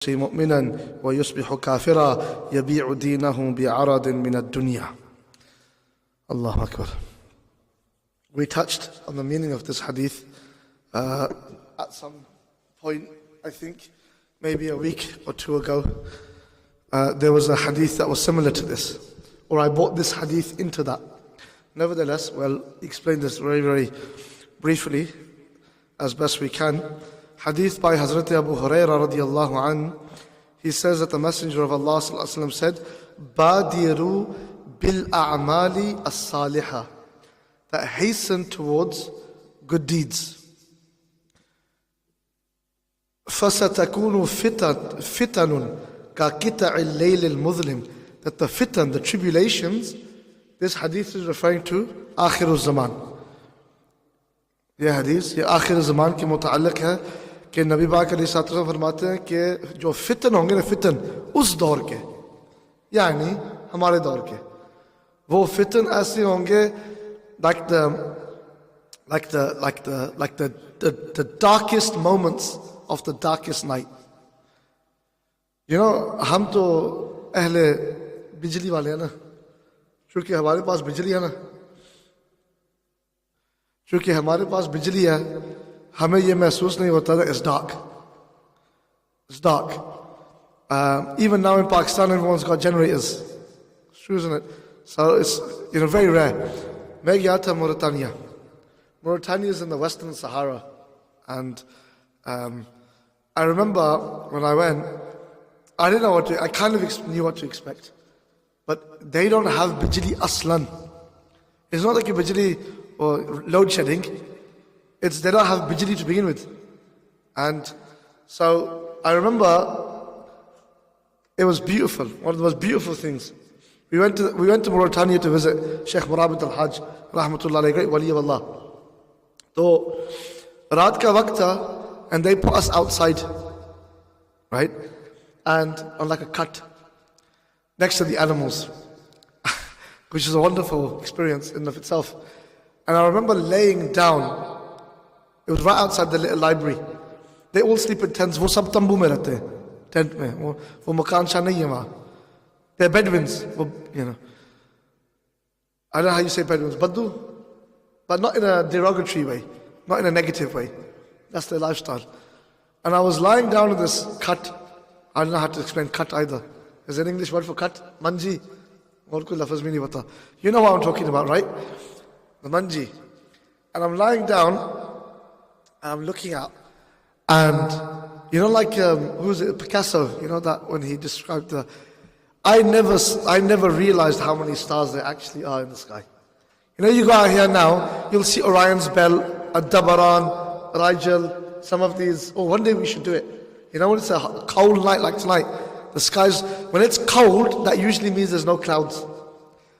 مؤمنا ويصبح كافرا يبيع دينه بعرض من الدنيا. Allahu Akbar. We touched on the meaning of this hadith at some point, I think, maybe a week or two ago. There was a hadith that was similar to this, or I brought this hadith into that. Nevertheless, we'll explain this very, very briefly as best we can. Hadith by Hazrat Abu Hurairah radiallahu anhu. He says that the Messenger of Allah sallallahu alaihi wasallam said, "Badiru bil a'mali as-salihah," that hasten towards good deeds. فَسَتَكُونُ فِتَنٌ كَقِطَعِ اللَّيْلِ الْمُظْلِمِ. That the fitan, the tribulations, this hadith is referring to आखिर ज़मान. ये hadith, ये आखिर ज़मान के मुताल्लिक़ है कि नबी पाक अलैहि सल्लम फरमाते हैं कि जो फितन होंगे ना, फितन उस दौर के, यानी हमारे दौर के, वो फितन ऐसे होंगे like the darkest moments of the darkest night. You know, हम तो अहले बिजली वाले हैं ना, क्योंकि हमारे पास बिजली है ना, क्योंकि हमारे पास बिजली है, हमें ये महसूस नहीं होता that it's dark. It's dark. Even now in Pakistan, everyone's got generators. It's true, isn't it? So it's very rare. मैं गया था Mauritania. Mauritania is in the Western Sahara, and I remember when I went, I didn't know what to. I kind of knew what to expect, but they don't have bijli aslan. It's not like a bijli or load shedding. It's they don't have bijli to begin with, and so I remember it was beautiful. One of the most beautiful things. We went to Mauritania to visit Sheikh Murabit al-Hajj, rahmatullah alayhi, great wali of Allah. So, raat ka waqt tha, and they put us outside, right? And on like a cut, next to the animals, which is a wonderful experience in of itself. And I remember laying down. It was right outside the little library. They all sleep in tents. वो सब तंबू में रहते हैं, tent में. वो मकान शाह नहीं है वहाँ. They're Bedouins. I don't know how you say Bedouins. Baddu, but not in a derogatory way, not in a negative way. That's their lifestyle. And I was lying down in this cut. I don't know how to explain cut either. Is there an English word for cut? Manji. You know what I'm talking about, right? The manji. And I'm lying down, and I'm looking out. And, like, who is it? Picasso, that when he described the... I never realized how many stars there actually are in the sky. You go out here now, you'll see Orion's Belt, Dabaran, Rigel, some of these. Oh, one day we should do it. When it's a cold night like tonight, the skies, when it's cold, that usually means there's no clouds.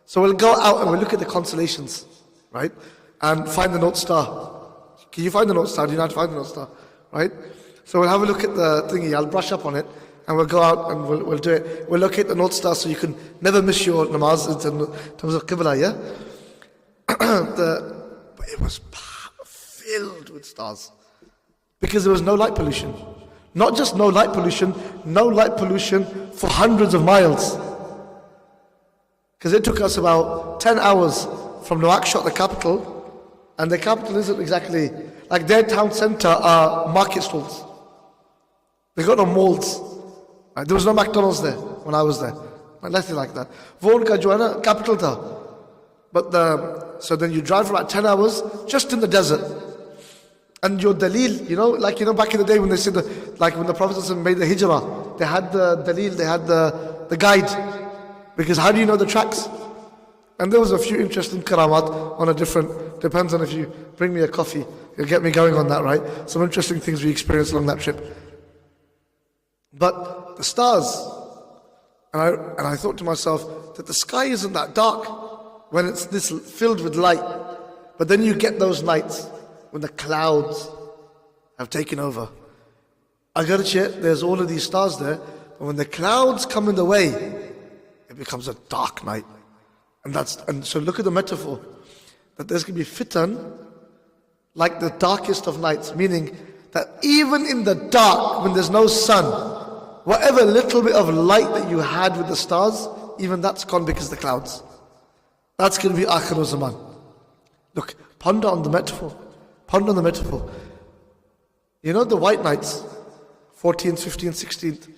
So we'll go out and we'll look at the constellations, right? And find the North Star. Can you find the North Star? Do you know how to find the North Star? Right? So we'll have a look at the thingy, I'll brush up on it, and we'll go out and we'll do it. We'll locate the North Star so you can never miss your namaz in terms of Qibla, yeah? But it was filled with stars. Because there was no light pollution. Not just no light pollution for hundreds of miles. Because it took us about 10 hours from Nouakchott, the capital, and the capital isn't exactly, like their town center are market stalls. They got no malls. Right? There was no McDonald's there when I was there. Nothing like that. Wo unka jo hai na, capital tha. But so then you drive for about 10 hours just in the desert. And your dalil, back in the day when they said, when the Prophet made the hijrah, they had the dalil, they had the guide. Because how do you know the tracks? And there was a few interesting karamat on a different, depends on if you bring me a coffee, you'll get me going on that, right? Some interesting things we experienced along that trip. But the stars, and I thought to myself that the sky isn't that dark when it's this filled with light. But then you get those nights when the clouds have taken over. Agarche, there's all of these stars there, but when the clouds come in the way, it becomes a dark night. And so look at the metaphor, that there's going to be fitan like the darkest of nights, meaning that even in the dark, when there's no sun, whatever little bit of light that you had with the stars, even that's gone because of the clouds. That's going to be Akhir Zaman. Look, ponder on the metaphor. Ponder on the metaphor. You know the white nights, 14th, 15th, 16th.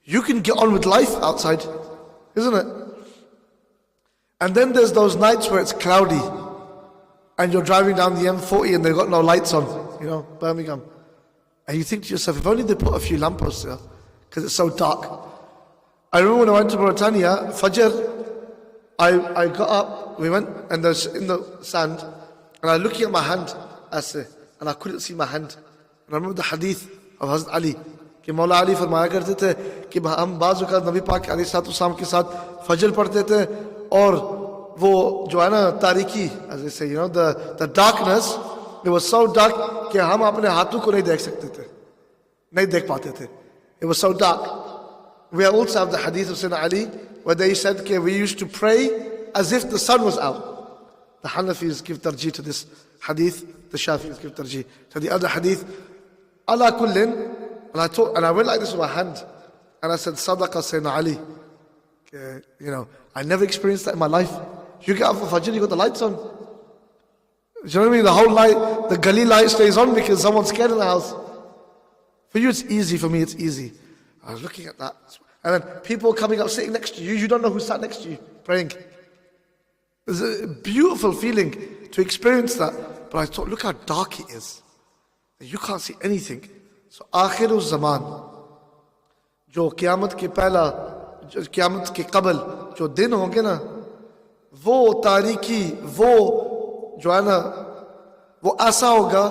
You can get on with life outside, isn't it? And then there's those nights where it's cloudy and you're driving down the M40 and they've got no lights on, Birmingham. And you think to yourself, if only they put a few lampposts there, because it's so dark. I remember when I went to Mauritania, Fajr, I got up, we went, and there's in the sand, and I was looking at my hand, and I couldn't see my hand. And I remember the hadith of Hazrat Ali, कि मौला अली फरमाया करते थे कि हम बाज़ वक़्त नबी पाक अलैहिस्सलाम के साथ फजर पढ़ते थे और वो जो है ना तारीकी, as they say, the darkness, it was so dark कि हम अपने हाथों को नहीं देख सकते थे, नहीं देख पाते थे. It was so dark. We also have the hadith of Sayyidina Ali where they said that we used to pray as if the sun was out. The Hanafis give tarjih to this hadith, the Shafis give tarjih to the other hadith. Ala kullin, and I went like this with my hand, and I said, Sadaqa Sayyidina Ali. I never experienced that in my life. You get up for Fajr, you got the lights on. Do you know what I mean? The whole light, the gully light stays on because someone's scared in the house. For you it's easy, for me it's easy. I was looking at that. And then people coming up, sitting next to you, you don't know who sat next to you, praying. It's a beautiful feeling to experience that. But I thought, look how dark it is. You can't see anything. So, Akhir Zaman, जो क़यामत के पहला, क़यामत के क़बल जो दिन होंगे ना, वो तारीकी, वो जो है ना, वो ऐसा होगा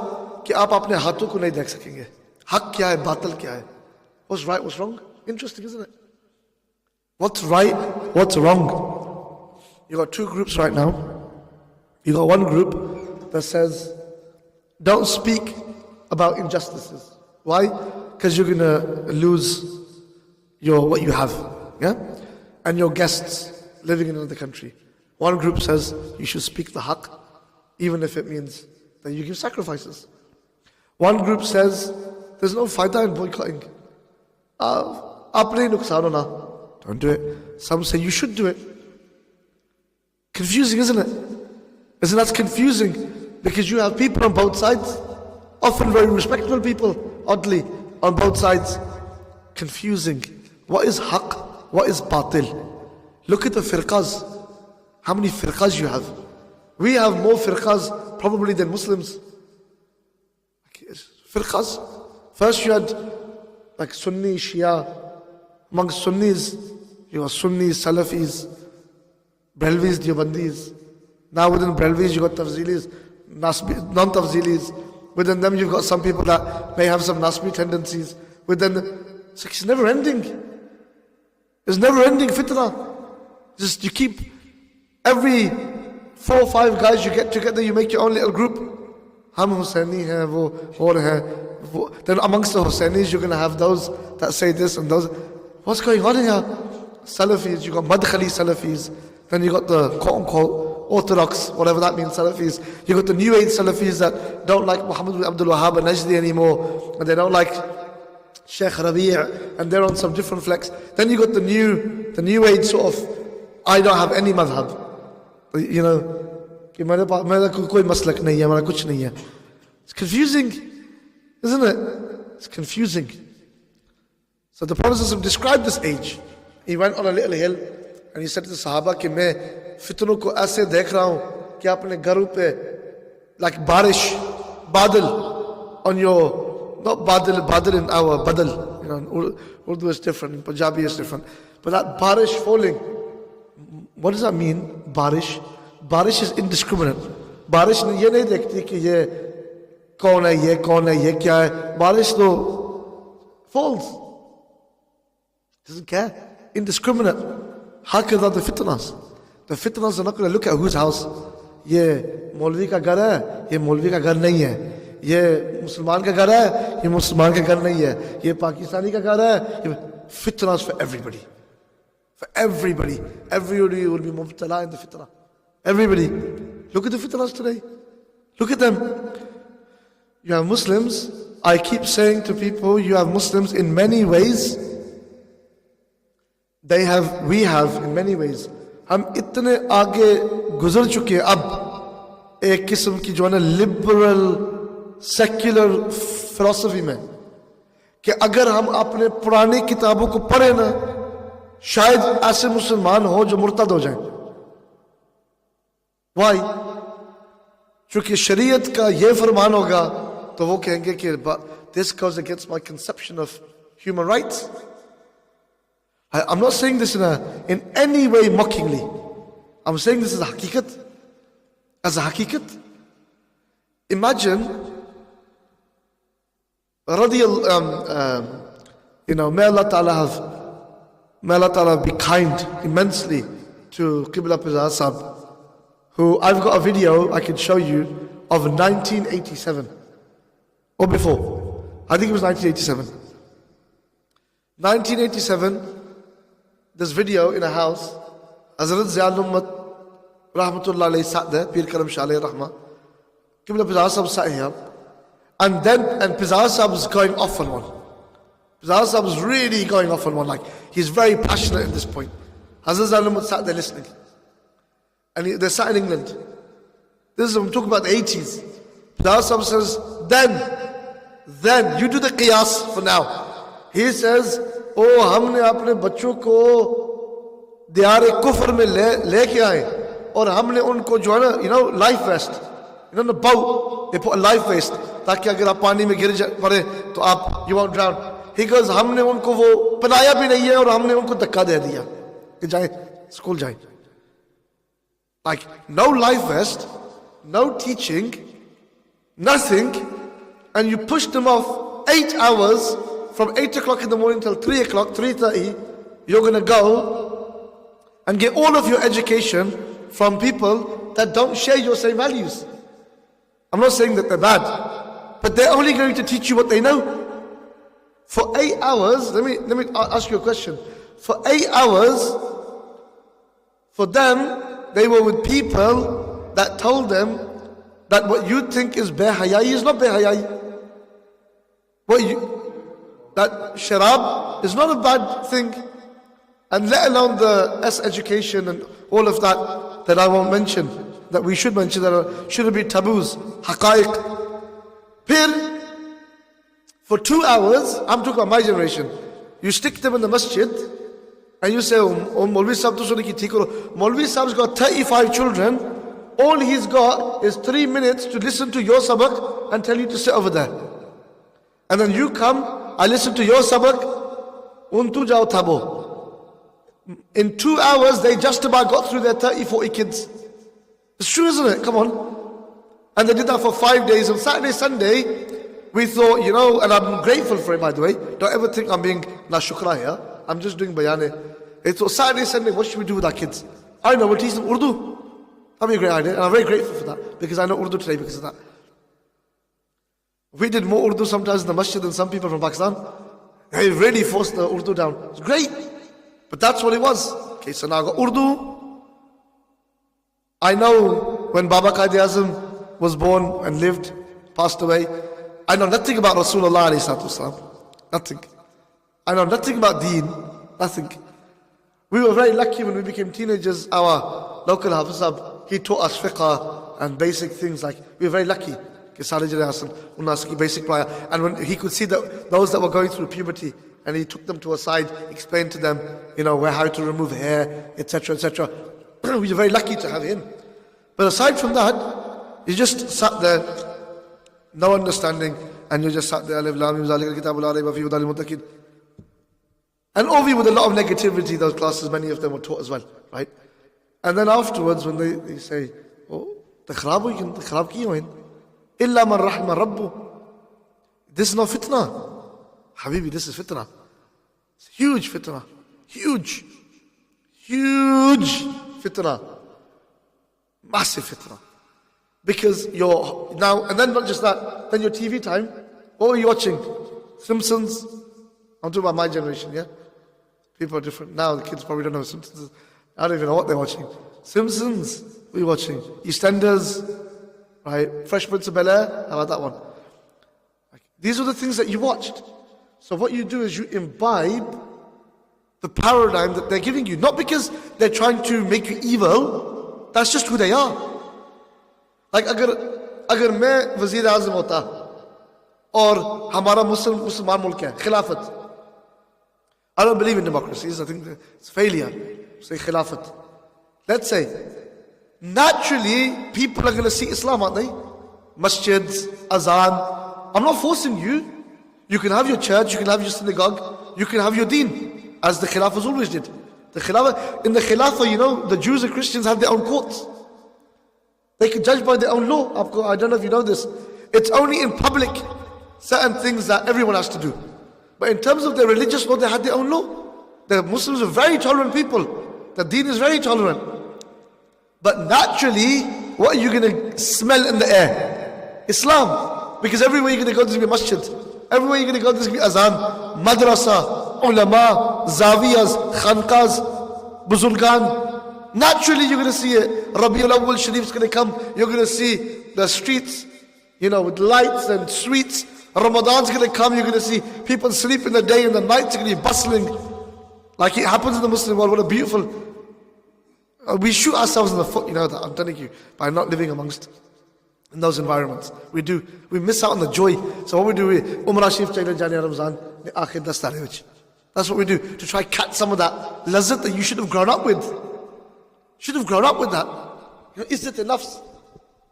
कि आप अपने हाथों को नहीं देख सकेंगे. हक क्या है, बातिल क्या है? What's right, what's wrong? Interesting, isn't it? What's right, what's wrong? You got two groups right now. You got one group that says, don't speak about injustices. Why? Because you're gonna lose what you have, yeah, and your guests living in another country. One group says you should speak the haqq, even if it means that you give sacrifices. One group says there's no fayda in boycotting. Apne nuksan ho na, don't do it. Some say you should do it. Confusing, isn't it? Isn't that confusing? Because you have people on both sides, often very respectable people, oddly, on both sides. Confusing. What is haqq? What is batil? Look at the firqas. How many firqas you have? We have more firqas probably than Muslims. Firqas. First you had like Sunni, Shia. Amongst Sunnis, you have Sunnis, Salafis, Brelvis, Deobandis. Now within Brelvis you got Tafzilis, non-Tafzilis. Within them you've got some people that may have some Nasbi tendencies. So it's never ending. It's never ending fitna. Just you keep, every 4 or 5 guys you get together, you make your own little group. Hum Hussaini hai, wo aur hai. Then amongst the Hussainis you're going to have those that say this and those. What's going on here? Salafis, you got Madkhali Salafis. Then you got the quote-unquote Orthodox, whatever that means, Salafis. You got the New Age Salafis that don't like Muhammad bin Abdul Wahhab and Najdi anymore. And they don't like Sheikh Rabi' and they're on some different flex. Then you got the new age sort of, I don't have any madhab. You know, कि मेरा कोई मसलक नहीं है, मेरा कुछ नहीं है. It's confusing, isn't it? It's confusing. So the Prophet ﷺ described this age. He went on a little hill and he said to the Sahaba कि मैं फितनों को ऐसे देख रहा हूँ कि अपने घरों पे like बारिश, badal on your, not badal in our badal, Urdu is different, Punjabi is different, but that barish falling, what does that mean? Barish is indiscriminate. Barish ये नहीं देखती कि ये कौन है ये क्या है. Barish तो falls, doesn't care, indiscriminate. Hakada the fitnas. The fitnas are not going to look at whose house. ये मौलवी का घर है, ये मौलवी का घर नहीं है. ये मुसलमान का घर है, ये मुसलमान का घर नहीं है. ये पाकिस्तानी का घर है. Fitnas for everybody. For everybody. Everybody will be mubtala in the fitna. Everybody. Look at the fitnas today. Look at them. You have Muslims. I keep saying to people, you have Muslims in many ways we have in many ways. हम इतने आगे गुजर चुके हैं अब एक किस्म की जो है ना लिबरल सेक्युलर फिलॉसफी में कि अगर हम अपने पुरानी किताबों को पढ़े ना शायद ऐसे मुसलमान हो जो मुर्तद हो जाएं. वाई? चूंकि शरीयत का ये फरमान होगा तो वो कहेंगे कि this goes against my conception of human rights. I'm not saying this in any way mockingly. I'm saying this as a haqiqat. As a haqiqat. Imagine, may Allah Ta'ala be kind immensely to Qibla Pizar Sahib, who I've got a video I can show you of 1987 or before. I think it was 1987. 1987. This video in a house, Hazrat Ziaul Ummat Rahmatullah alayhi sat there, Pir Karam Shah alayhi Rahmah, Qibla Pizar Sahib sat here, and Pizar Sahib was going off on one. Pizar Sahib was really going off on one, like he's very passionate at this point. Hazrat Ziaul Ummat sat there listening. And they sat in England. I'm talking about the 80s. Pizar Sahib says, then, you do the qiyas for now. He says, हमने अपने बच्चों को दियार कुफर में लेके आए और हमने उनको जो है ना life vest, the boat, they put a life vest ताकि अगर आप पानी में गिर पड़े तो आप you won't drown. He goes, हमने उनको वो पनाया भी नहीं है और हमने उनको धक्का दे दिया कि जाए स्कूल जाए. Like no life vest, no teaching, nothing, and you push them off 8 hours. From 8 o'clock in the morning till 3 o'clock, 3:30, you're going to go and get all of your education from people that don't share your same values. I'm not saying that they're bad, but they're only going to teach you what they know. For 8 hours, let me ask you a question. For 8 hours, for them, they were with people that told them that what you think is behayai is not behayai. That sharab is not a bad thing, and let alone the education and all of that I won't mention, that we should mention, that shouldn't be taboos, haqaiq. For 2 hours, I'm talking about my generation, you stick them in the masjid and you say, Maulvi Sahib to suni ki theek karo. Maulvi Sahib's got 35 children, all he's got is 3 minutes to listen to your sabak and tell you to sit over there. And then you come, I listen to your sabak, untu jao thabo. In 2 hours, they just about got through their 30, 40 kids. It's true, isn't it? Come on. And they did that for 5 days. On Saturday, Sunday, we thought, and I'm grateful for it, by the way. Don't ever think I'm being na shukra here. I'm just doing bayane. It's Saturday, Sunday, what should we do with our kids? I know, we'll teach them Urdu. That'd be a great idea. And I'm very grateful for that, because I know Urdu today because of that. We did more Urdu sometimes in the masjid than some people from Pakistan. They really forced the Urdu down. It's great. But that's what it was. Okay, so now I got Urdu. I know when Baba Qaid-e-Azam was born and lived, passed away, I know nothing about Rasulullah alayhi salatu wasalam. Nothing. I know nothing about deen. Nothing. We were very lucky when we became teenagers. Our local Hafiz Sahib, he taught us fiqh and basic things like, we were very lucky. Basic prayer. And when he could see that those that were going through puberty, and he took them to a side, explained to them, how to remove hair, etc., etc. We were very lucky to have him. But aside from that, you just sat there, no understanding, and you just sat there, and over with a lot of negativity, those classes, many of them were taught as well, right? And then afterwards, when they say, oh, the kharab ki hoin? Illa man rahma rabbu. This is not fitna. Habibi, this is fitna. It's huge fitna. Huge fitna. Massive fitna. Because you're now, and then not just that, then your TV time, what are you watching? Simpsons? I'm talking about my generation, yeah? People are different. Now the kids probably don't know Simpsons. I don't even know what they're watching. Simpsons, what are you watching? EastEnders, right? Fresh Prince of Bel-Air, how about that one? These are the things that you watched. So what you do is you imbibe the paradigm that they're giving you. Not because they're trying to make you evil, that's just who they are. Like, agar मैं वज़ीर आज़म होता और हमारा मुसलमान मुल्क है, खिलाफत. I don't believe in democracies. I think it's failure. Say khilafat. Let's say, naturally, people are going to see Islam, aren't they? Masjids, azan. I'm not forcing you. You can have your church, you can have your synagogue, you can have your deen, as the Khilafahs always did. In the Khilafah, the Jews and Christians had their own courts. They could judge by their own law. I don't know if you know this. It's only in public, certain things that everyone has to do. But in terms of their religious law, they had their own law. The Muslims are very tolerant people. The deen is very tolerant. But naturally, what are you going to smell in the air? Islam. Because everywhere you're going to go, there's going to be masjid. Everywhere you're going to go, there's going to be azan, madrasa, ulama, zawiyas, khanqas, buzurgan. Naturally, you're going to see it. Rabiul Awwal Sharif is going to come. You're going to see the streets, with lights and sweets. Ramadan's going to come. You're going to see people sleep in the day and the nights are going to be bustling. Like it happens in the Muslim world. What a beautiful... We shoot ourselves in the foot, that, I'm telling you, by not living amongst in those environments. We do. We miss out on the joy. So what we do, Umrah Sharif Chayla Jani Ramzan, that's what we do, to try catch some of that lazat that you should have grown up with. Should have grown up with that. Is it enough?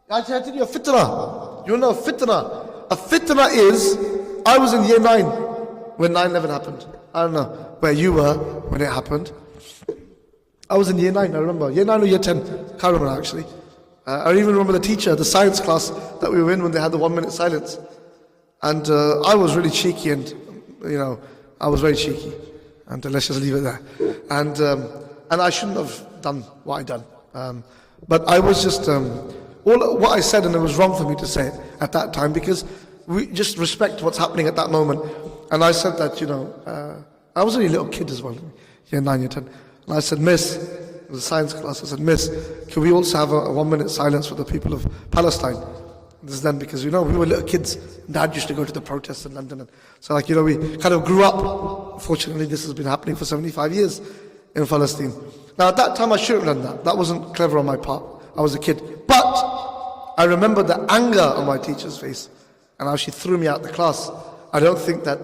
I tell you a fitna. You know a fitna. A fitna is, I was in year 9 when 9/11 happened. I don't know where you were when it happened. I was in year 9, I remember. Year 9 or year 10, can't remember actually. I even remember the teacher, the science class that we were in when they had the 1 minute silence. And I was really cheeky and, I was very cheeky. And let's just leave it there. And I shouldn't have done what I done. But I was just, what I said, and it was wrong for me to say it at that time because we just respect what's happening at that moment. And I said that, I was only a little kid as well, year 9, year 10. And I said, Miss, it was a science class, I said, Miss, can we also have a 1 minute silence for the people of Palestine? This is then because, we were little kids. Dad used to go to the protests in London. And so we kind of grew up. Fortunately, this has been happening for 75 years in Palestine. Now, at that time, I shouldn't have done that. That wasn't clever on my part. I was a kid. But I remember the anger on my teacher's face and how she threw me out the class. I don't think that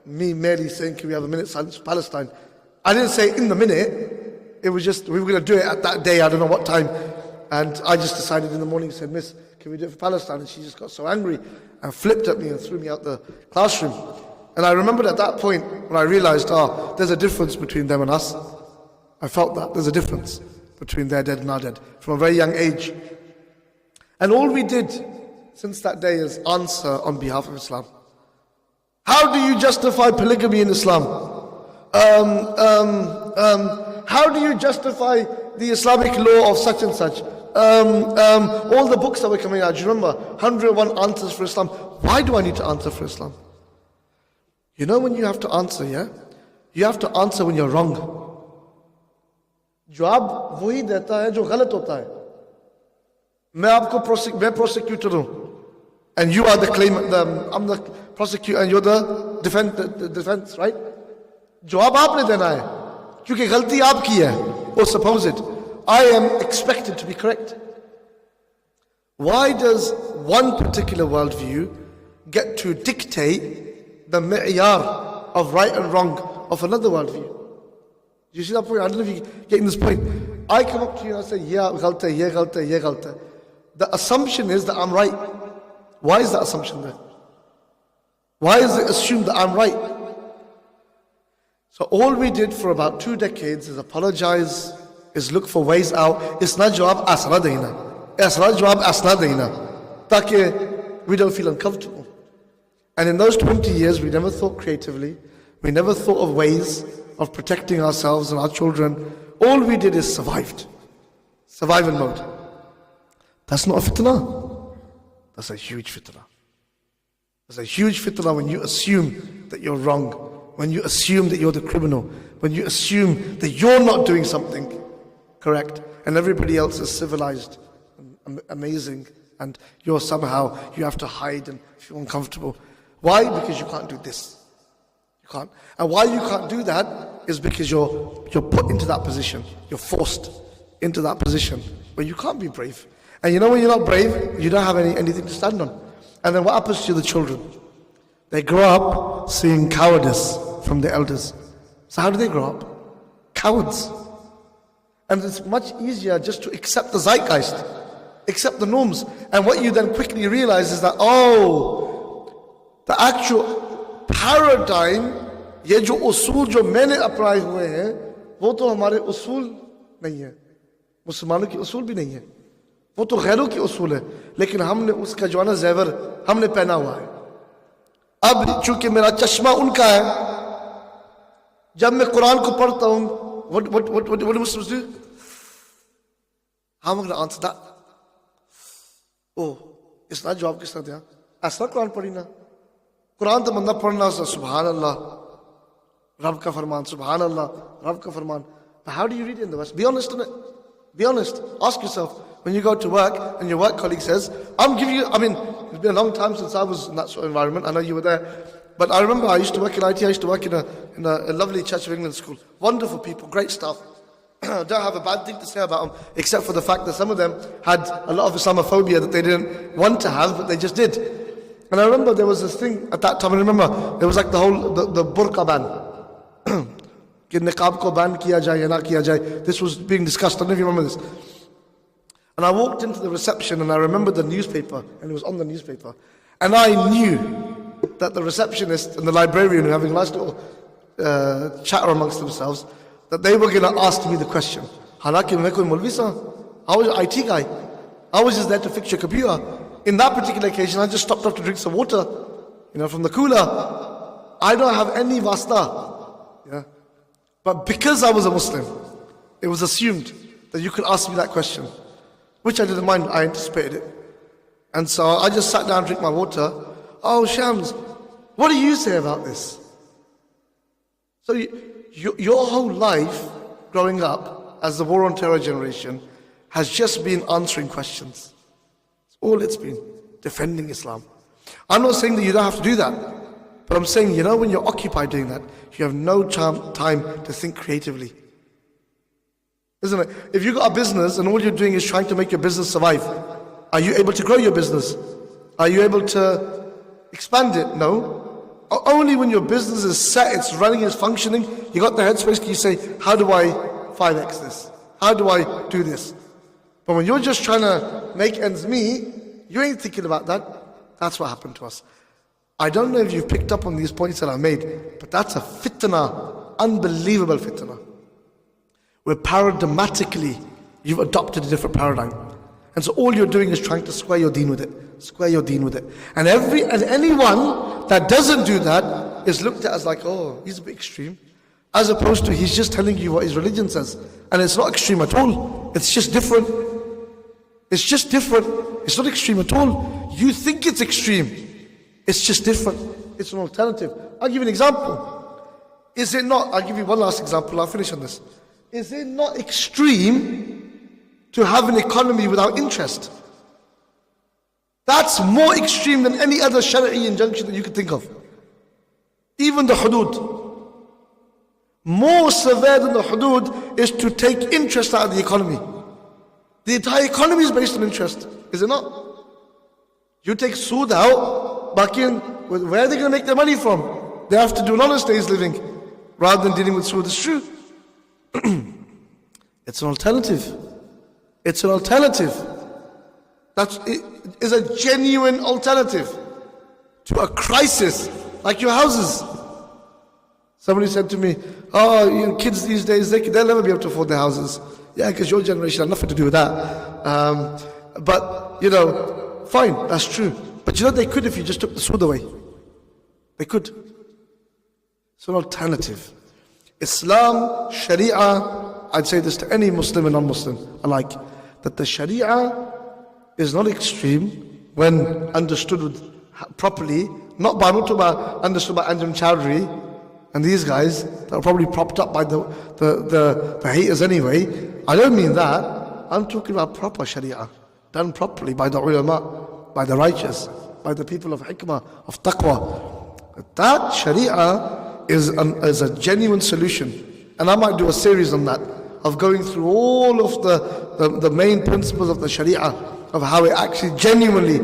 me merely saying, can we have a minute silence for Palestine? I didn't say in the minute. It was just, we were going to do it at that day, I don't know what time. And I just decided in the morning, said, Miss, can we do it for Palestine? And she just got so angry and flipped at me and threw me out the classroom. And I remembered at that point when I realized, there's a difference between them and us. I felt that there's a difference between their dead and our dead from a very young age. And all we did since that day is answer on behalf of Islam. How do you justify polygamy in Islam? How do you justify the Islamic law of such and such? All the books that were coming out, do you remember? 101 answers for Islam. Why do I need to answer for Islam? When you have to answer, you have to answer when you're wrong. जवाब वही देता है जो गलत होता है. मैं आपको prosecutor हूँ, and you are the claimant. I'm the prosecutor and you're the defense, right? जवाब आपने देना है, क्योंकि गलती आपकी है. Or suppose it, I am expected to be correct. Why does one particular worldview get to dictate the mi'yar of right and wrong of another worldview? Do you see that point? I don't know if you're getting this point. I come up to you and I say, yeah, ghalte, ye ghalte, ye ghalte. The assumption is that I'm right. Why is that assumption there? Why is it assumed that I'm right? So all we did for about 2 decades is apologize, is look for ways out. Isna jawab asra deina. Asra jawab asra deina. Taaki we don't feel uncomfortable. And in those 20 years, we never thought creatively. We never thought of ways of protecting ourselves and our children. All we did is survived. Survival mode. That's not a fitna. That's a huge fitna. That's a huge fitna when you assume that you're wrong, when you assume that you're the criminal, when you assume that you're not doing something correct and everybody else is civilized and amazing and you have to hide and feel uncomfortable. Why? Because you can't do this. You can't. And why you can't do that is because you're put into that position. You're forced into that position where you can't be brave. And you know when you're not brave, you don't have anything to stand on. And then what happens to the children? They grow up seeing cowardice from the elders. So how do they grow up? Cowards. And it's much easier just to accept the zeitgeist, accept the norms. And what you then quickly realize is that, the actual paradigm, ये जो उसूल जो मैंने अपनाए हुए हैं, वो तो हमारे उसूल नहीं है, मुसलमानों की उसूल भी नहीं है, वो तो गैरों की उसूल है, लेकिन हमने उसका जो है ना ज़ेवर हमने पहना हुआ है. अब चूंकि मेरा चश्मा उनका है, जब मैं कुरान को पढ़ता हूँ, what do Muslims do? How am I going to answer that? Oh, इसना जवाब किसने दिया? ऐसा कुरान पढ़ी ना, कुरान तो बंदा पढ़ना सुभान अल्लाह, रब का फरमान, सुभान अल्लाह, रब का फरमान. But how do you read it in the West? Be honest in it. Be honest. Ask yourself when you go to work and your work colleague says, it's been a long time since I was in that sort of environment. I know you were there. But I remember I used to work in IT. I used to work in a lovely Church of England school. Wonderful people, great staff. Don't have a bad thing to say about them, except for the fact that some of them had a lot of Islamophobia that they didn't want to have, but they just did. And I remember there was this thing at that time. I remember there was like the burqa ban. कि निकाब को ban किया जाए या ना किया जाए. This was being discussed. I don't know if you remember this. And I walked into the reception and I remembered the newspaper, and it was on the newspaper. And I knew that the receptionist and the librarian were having a nice little chatter amongst themselves, that they were going to ask me the question. Halaki main koi maulvi sa, I was an IT guy. I was just there to fix your computer. In that particular occasion, I just stopped off to drink some water, from the cooler. I don't have any wasta. Yeah. But because I was a Muslim, it was assumed that you could ask me that question, which I didn't mind. I anticipated it. And so I just sat down, drink my water. Oh, Shams, what do you say about this? So your whole life growing up as the war on terror generation has just been answering questions. That's all it's been, defending Islam. I'm not saying that you don't have to do that, but I'm saying, when you're occupied doing that, you have no time to think creatively. Isn't it? If you've got a business and all you're doing is trying to make your business survive, are you able to grow your business? Are you able to expand it? No. Only when your business is set, it's running, it's functioning, you got the headspace, can you say, how do I 5x this? How do I do this? But when you're just trying to make ends meet, you ain't thinking about that. That's what happened to us. I don't know if you've picked up on these points that I made, but that's a fitna, unbelievable fitna. Where paradigmatically, you've adopted a different paradigm. And so all you're doing is trying to square your deen with it. Square your deen with it. And anyone that doesn't do that is looked at as like, oh, he's a bit extreme. As opposed to he's just telling you what his religion says. And it's not extreme at all. It's just different. It's just different. It's not extreme at all. You think it's extreme. It's just different. It's an alternative. I'll give you an example. Is it not, I'll give you one last example, I'll finish on this. Is it not extreme to have an economy without interest? That's more extreme than any other Shari'i injunction that you could think of. Even the hudud. More severe than the hudud is to take interest out of the economy. The entire economy is based on interest, is it not? You take sood out, where are they going to make their money from? They have to do an honest day's living rather than dealing with sood. It's true. It's an alternative. It's an alternative. It is a genuine alternative to a crisis like your houses. Somebody said to me, kids these days, they'll never be able to afford their houses. Yeah, because your generation had nothing to do with that. But, fine, that's true. But they could if you just took the sood away. They could. It's an alternative. Islam, Sharia, I'd say this to any Muslim and non-Muslim alike, that the Sharia is not extreme when understood properly, not by understood by Anjum Chowdhury and these guys that are probably propped up by the haters anyway. I don't mean that. I'm talking about proper Sharia, done properly by the ulama, by the righteous, by the people of hikmah, of taqwa. That Sharia is a genuine solution. And I might do a series on that, of going through all of the main principles of the Sharia, of how it actually genuinely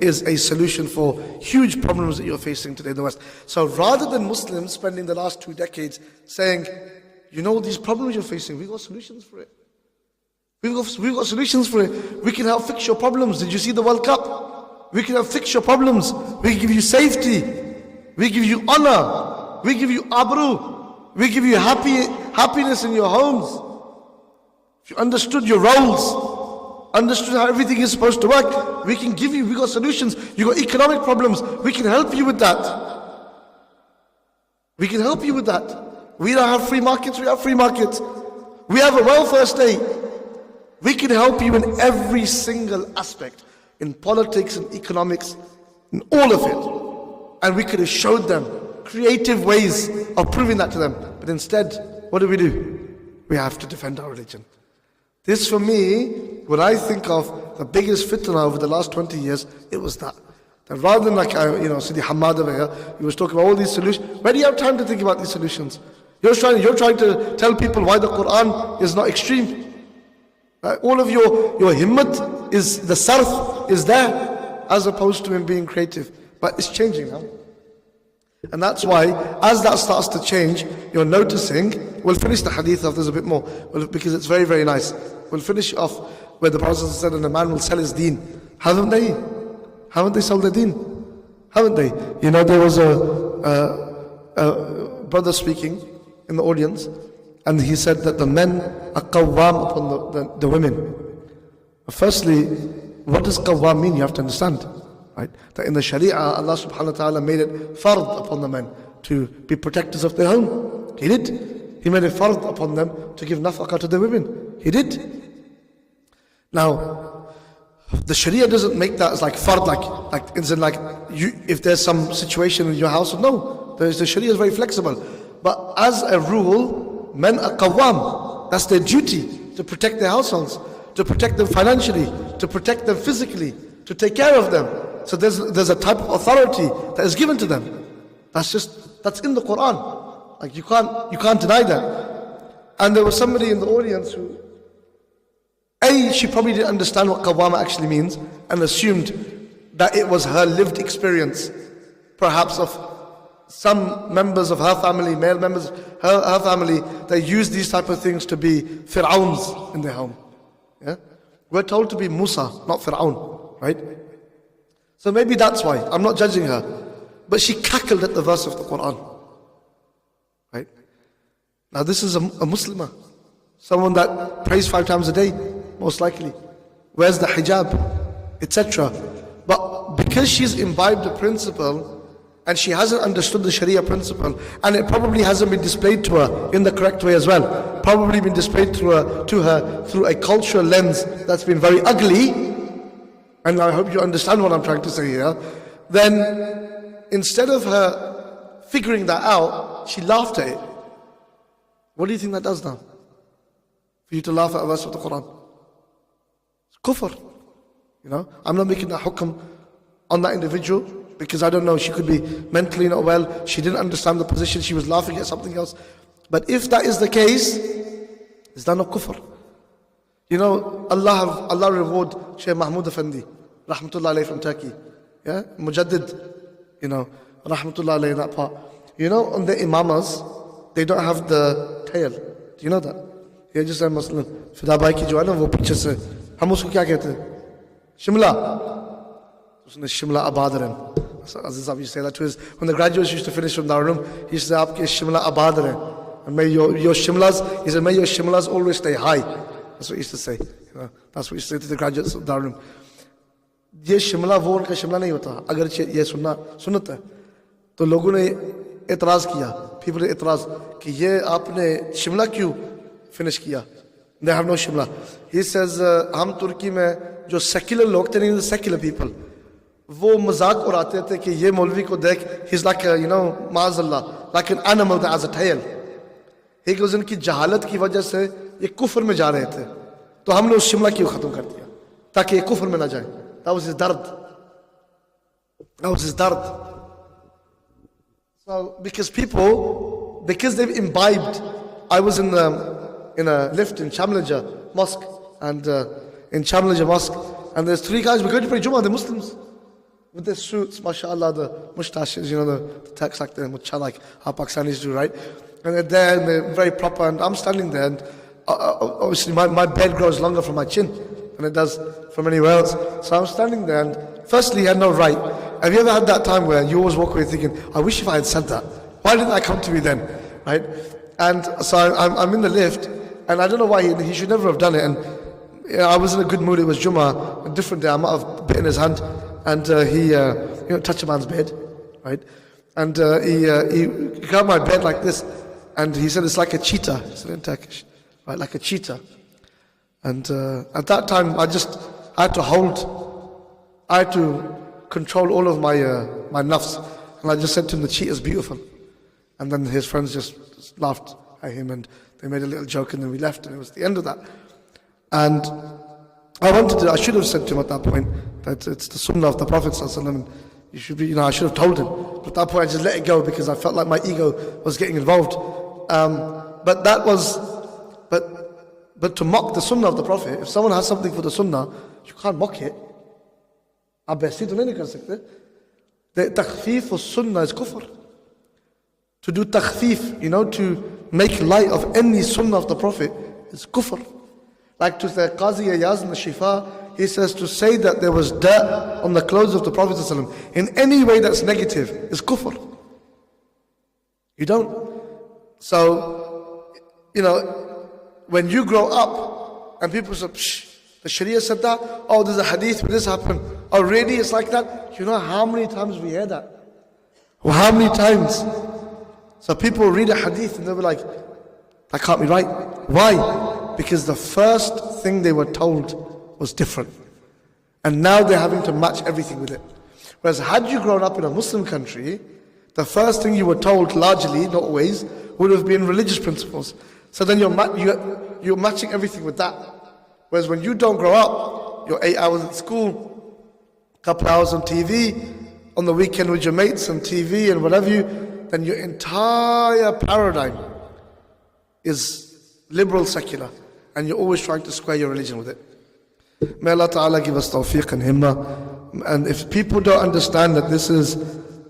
is a solution for huge problems that you're facing today in the West. So rather than Muslims spending the last 2 decades saying, you know, these problems you're facing, we've got solutions for it. We've got solutions for it. We can help fix your problems. Did you see the World Cup? We can help fix your problems. We give you safety. We give you honor. We give you abru. We give you happiness in your homes. If you understood your roles, understood how everything is supposed to work, we got solutions. You got economic problems, we can help you with that. We can help you with that. We don't have free markets, we have free markets. We have a welfare state. We can help you in every single aspect, in politics and economics, in all of it. And we could have showed them creative ways of proving that to them. But instead, what do? We have to defend our religion. This for me, when I think of the biggest fitna over the last 20 years, it was that. That rather than like, Sidi Hamad over here, he was talking about all these solutions. Where do you have time to think about these solutions? You're trying to tell people why the Quran is not extreme. All of your himmat is, the sarf is there, as opposed to him being creative. But it's changing now. And that's why, as that starts to change, you're noticing, we'll finish the hadith of this a bit more, because it's very, very nice. We'll finish off where the Prophet said, and a man will sell his deen. Haven't they? Haven't they sold their deen? Haven't they? You know, there was a brother speaking in the audience, and he said that the men are qawwam upon the women. Firstly, what does qawwam mean? You have to understand. Right? That in the Sharia, Allah subhanahu wa ta'ala made it fard upon the men to be protectors of their home. He did. He made it fard upon them to give nafaqah to the women. He did. Now, the Sharia doesn't make that as like fard, if there's some situation in your house, no. The Sharia is very flexible. But as a rule, men are qawwam. That's their duty, to protect their households, to protect them financially, to protect them physically, to take care of them. So there's a type of authority that is given to them. That's in the Quran. Like you can't deny that. And there was somebody in the audience who, she probably didn't understand what qawwama actually means and assumed that it was her lived experience, perhaps of some members of her family, male members of her family, that use these type of things to be Fir'auns in their home. Yeah? We're told to be Musa, not Fir'aun, right? So maybe that's why. I'm not judging her. But she cackled at the verse of the Quran. Right? Now this is a Muslimah. Someone that prays 5 times a day, most likely. Wears the hijab, etc. But because she's imbibed the principle, and she hasn't understood the Sharia principle, and it probably hasn't been displayed to her in the correct way as well, probably been displayed to her through a cultural lens that's been very ugly, and I hope you understand what I'm trying to say here, then instead of her figuring that out, she laughed at it. What do you think that does now? For you to laugh at a verse of the Quran? It's kufr. You know, I'm not making that hukm on that individual, because I don't know, she could be mentally not well, she didn't understand the position, she was laughing at something else. But if that is the case, is that not kufr? You know, Allah reward Shaykh Mahmoud Effendi, rahmatullah alayhi, from Turkey. Yeah, Mujaddid, you know, rahmatullah alayhi, that part. You know, on the imamas, they don't have the tail. Do you know that? Yeah, just a Muslim. Fida bhai ki jo hai na, wo piche se, hum usko kya kehte hain? Shimla. Usne Shimla abad rahe. So Aziz Sahab used to say that to his, when the graduates used to finish from Darul, he used to say, aapke Shimla abad rahe. And may your Shimlas, he said, may your Shimlas always stay high. That's what he used to say. You know, that's what he used to say to the graduates of Darul. ये शिमला वो उनका शिमला नहीं होता, अगर ये सुन्नत है तो लोगों ने एतराज किया, people ने एतराज कि ये आपने शिमला क्यों finish किया? They have no Shimla. He says, हम तुर्की में जो secular लोग थे, the secular people, वो मजाक उड़ाते थे कि ये मौलवी को देख, he's like a, you know, maazallah, like an animal that has a tail. He goes, इनकी जहालत की वजह से ये कुफर में जा रहे थे, तो हमने उस शिमला क्यों खत्म कर दिया ताकि ये कुफर में ना जाए. That was his dard. That was his dard. So, because they've imbibed, I was in a lift in Chamlaja Mosque, and in Chamlaja Mosque, and there's three guys, we're going to pray Jummah, they're Muslims, with their suits, mashallah, the mustaches, the text like the mucha, like how Pakistanis do, right? And they're there, and they're very proper, and I'm standing there, and obviously my beard grows longer from my chin than it does from anywhere else. So I'm standing there, and firstly, he had no right. Have you ever had that time where you always walk away thinking, I wish if I had said that, why didn't that come to me then, right? And so I'm in the lift, and I don't know why he should never have done it, and I was in a good mood, it was Jummah, a different day, I might have bitten his hand, and he touched a man's bed, right? And he grabbed my bed like this, and he said, it's like a cheetah, he said in Turkish, right, like a cheetah. And at that time, I had to control all of my nafs, and I just said to him, the cheetah's beautiful. And then his friends just laughed at him, and they made a little joke, and then we left, and it was the end of that. And I should have said to him at that point that it's the sunnah of the Prophet ﷺ, and you should be, I should have told him. But at that point, I just let it go because I felt like my ego was getting involved. But to mock the sunnah of the Prophet, if someone has something for the sunnah, you can't mock it. आप ऐसे तो नहीं कर सकते. The takhfif of sunnah is kufr. To do takhfif, to make light of any sunnah of the Prophet is kufr. Like to the Qazi Ayaz in the Shifa, he says to say that there was dirt on the clothes of the Prophet ﷺ in any way that's negative is kufr. You don't. So, when you grow up and people say, Psh, the Sharia said that, oh, there's a hadith where this happened. Oh, really? It's like that? You know how many times we hear that? Well, how many times? So people read a hadith and they'll be like, that can't be right. Why? Because the first thing they were told was different. And now they're having to match everything with it. Whereas had you grown up in a Muslim country, the first thing you were told largely, not always, would have been religious principles. So then you're matching everything with that. Whereas when you don't grow up, you're 8 hours at school, a couple hours on TV, on the weekend with your mates on TV and whatever then your entire paradigm is liberal secular, and you're always trying to square your religion with it. May Allah Ta'ala give us tawfiq and himmah. And if people don't understand that this is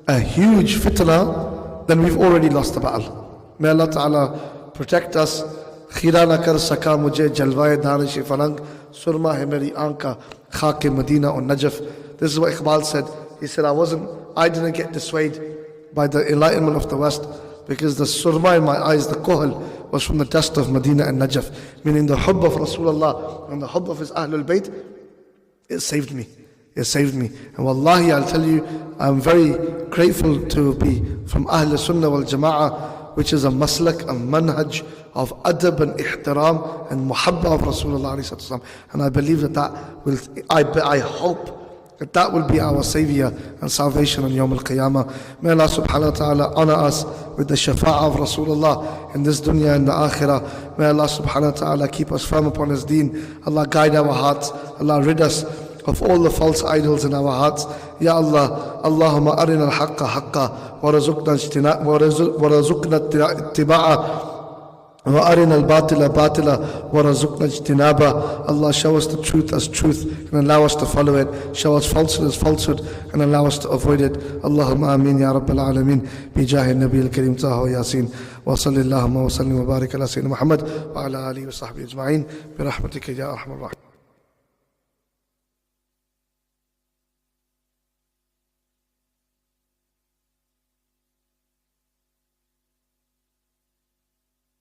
a huge fitna, then we've already lost the battle. May Allah Ta'ala protect us. Khira na kar saka mujhe jalwaye danish falang, surma hai meri aanka khake Medina or Najaf. This is what Iqbal said. He said, I didn't get dissuaded by the enlightenment of the West, because the surma in my eyes, the kohl, was from the dust of Medina and Najaf. Meaning the hubb of Rasulullah and the hubb of his Ahlul Bayt, it saved me. It saved me. And wallahi, I'll tell you, I'm very grateful to be from Ahl Sunnah wal Jama'ah, which is a maslak, a manhaj of adab and ihtiram and muhabba of Rasulullah. And I believe that will, I hope that will be our savior and salvation on Yawm al-Qiyamah. May Allah subhanahu wa ta'ala honor us with the shafa'ah of Rasulullah in this dunya and the akhirah. May Allah subhanahu wa ta'ala keep us firm upon His deen. Allah guide our hearts. Allah rid us of all the false idols in our hearts. Ya Allah, Allahumma arina al-haqqa haqqa wa razukna ittiba'ah. وَأَرِنَا الْبَاطِلَ بَاطِلًا وَرَزُقْنَا اجْتِنَابًا. Allah, show us the truth as truth and allow us to follow it. Show us falsehood as falsehood and allow us to avoid it. Allahumma ameen ya Rabbil Alameen. Bijah al-Nabi al-Kareem Taha wa Yasin. Wa salli Allahumma wa sallim wa barik ala Sayyidina Muhammad wa ala alihi wa sahbihi ajma'in. Bi rahmatika ya Arhamar Rahim.